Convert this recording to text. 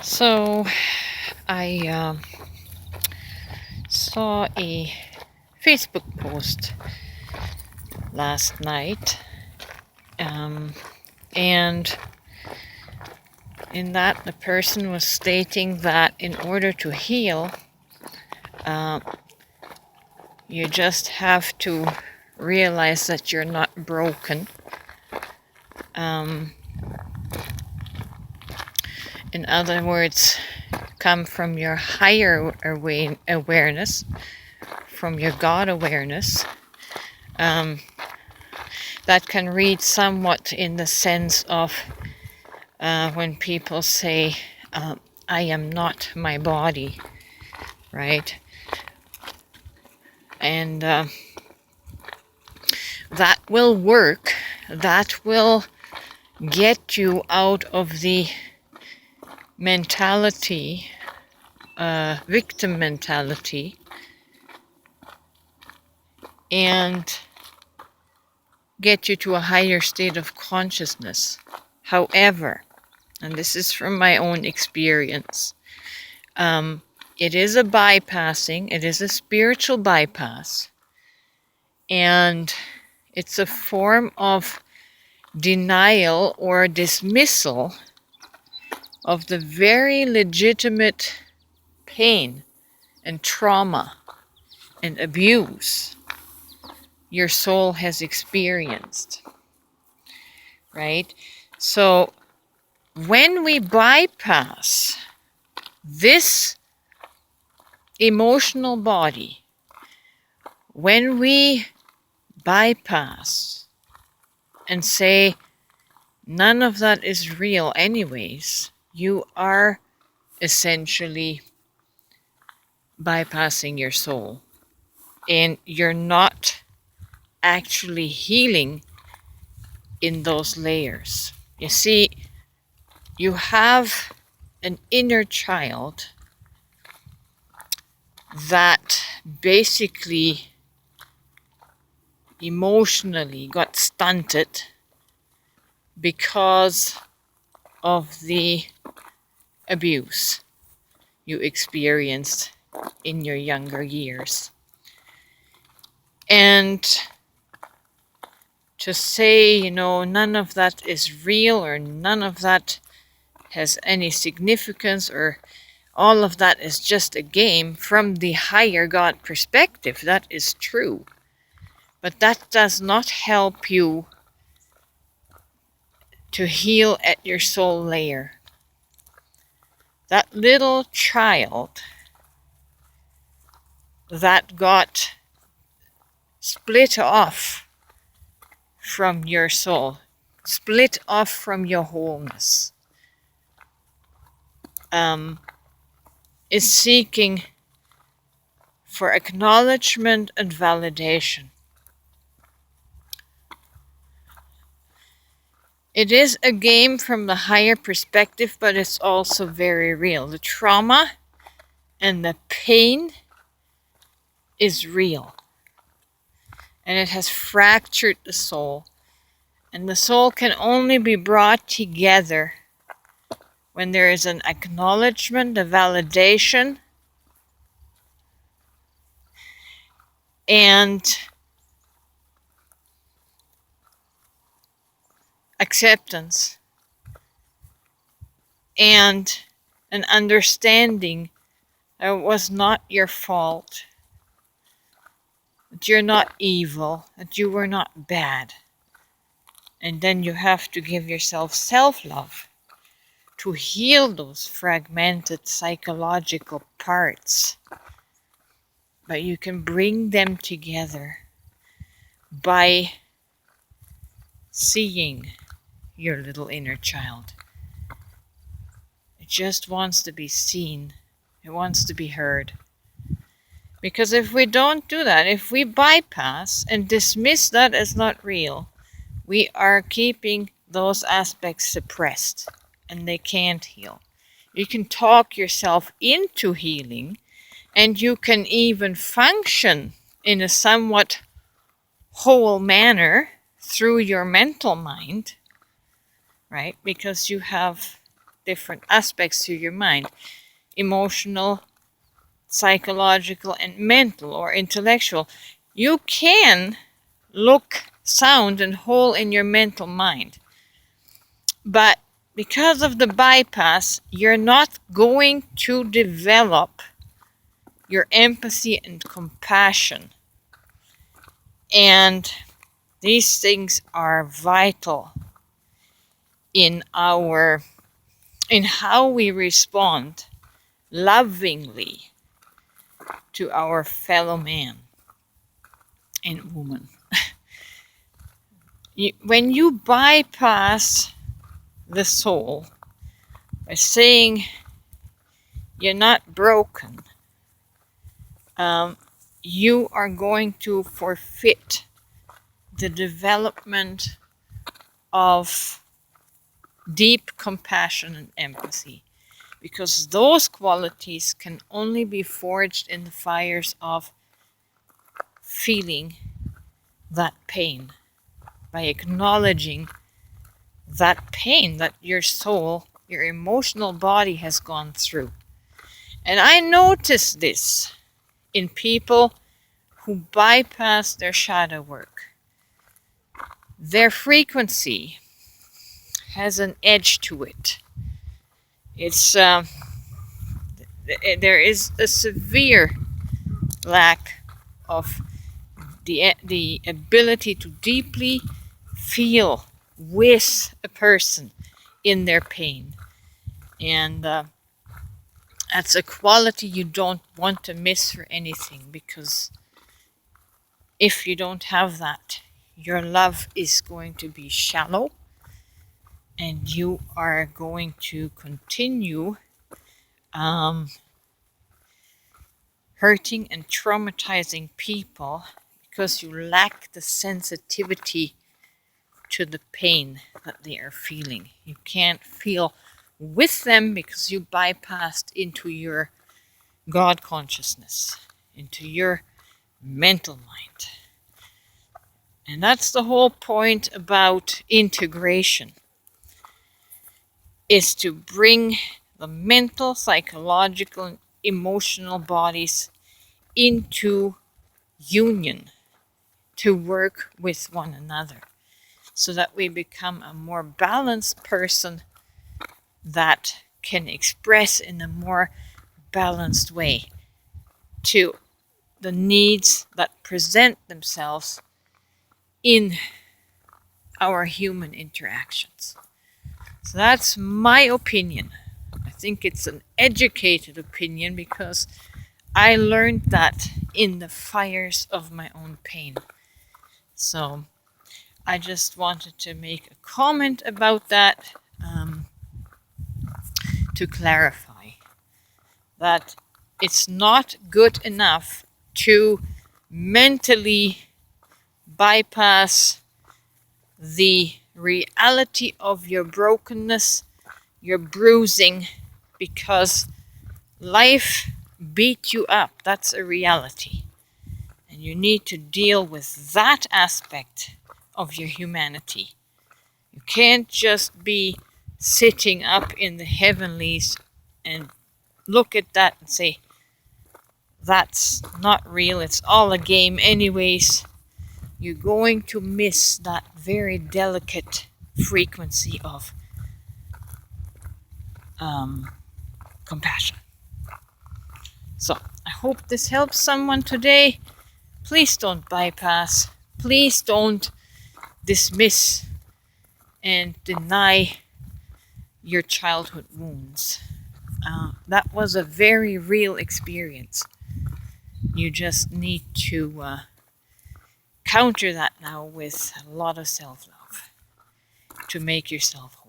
So I saw a Facebook post last night, and in that the person was stating that in order to heal, uh, you just have to realize that you're not broken. In other words, come from your higher awareness, from your God awareness. That can read somewhat in the sense of when people say, I am not my body, right? And that will work. That will get you out of the mentality, victim mentality, and get you to a higher state of consciousness. However, and this is from my own experience, it is a bypassing, it is a spiritual bypass, and it's a form of denial or dismissal of the very legitimate pain and trauma and abuse your soul has experienced, right? So when we bypass this emotional body, when we bypass and say, none of that is real anyways, you are essentially bypassing your soul. And you're not actually healing in those layers. You see, you have an inner child that basically emotionally got stunted because of the abuse you experienced in your younger years. And to say, none of that is real or none of that has any significance or all of that is just a game from the higher God perspective, that is true. But that does not help you to heal at your soul layer. That little child that got split off from your soul, split off from your wholeness, is seeking for acknowledgement and validation. It is a game from the higher perspective, but it's also very real. The trauma and the pain is real. And it has fractured the soul. And the soul can only be brought together when there is an acknowledgement, a validation, and acceptance, and an understanding that it was not your fault, that you're not evil, that you were not bad. And then you have to give yourself self-love to heal those fragmented psychological parts. But you can bring them together by seeing your little inner child. It just wants to be seen. It wants to be heard. Because if we don't do that, if we bypass and dismiss that as not real, we are keeping those aspects suppressed and they can't heal. You can talk yourself into healing, and you can even function in a somewhat whole manner through your mental mind, right? Because you have different aspects to your mind: emotional, psychological, and mental or intellectual. You can look sound and whole in your mental mind, but because of the bypass, you're not going to develop your empathy and compassion. And these things are vital in how we respond lovingly to our fellow man and woman. When you bypass the soul by saying you're not broken, you are going to forfeit the development of deep compassion and empathy, because those qualities can only be forged in the fires of feeling that pain, by acknowledging that pain that your soul, your emotional body has gone through. And I noticed this in people who bypass their shadow work. Their frequency has an edge to it. It's there is a severe lack of the ability to deeply feel with a person in their pain, and that's a quality you don't want to miss for anything, because if you don't have that, your love is going to be shallow, and you are going to continue hurting and traumatizing people because you lack the sensitivity to the pain that they are feeling. You can't feel with them because you bypassed into your God consciousness, into your mental mind. And that's the whole point about integration, is to bring the mental, psychological, and emotional bodies into union to work with one another, so that we become a more balanced person that can express in a more balanced way to the needs that present themselves in our human interactions. So that's my opinion. I think it's an educated opinion because I learned that in the fires of my own pain. So I just wanted to make a comment about that, to clarify that it's not good enough to mentally bypass the reality of your brokenness, your bruising, because life beat you up. That's a reality. And you need to deal with that aspect of your humanity. You can't just be sitting up in the heavenlies and look at that and say, that's not real, it's all a game anyways. You're going to miss that very delicate frequency of compassion. So I hope this helps someone today. Please don't bypass. Please don't dismiss and deny your childhood wounds. That was a very real experience. You just need to counter that now with a lot of self-love to make yourself whole.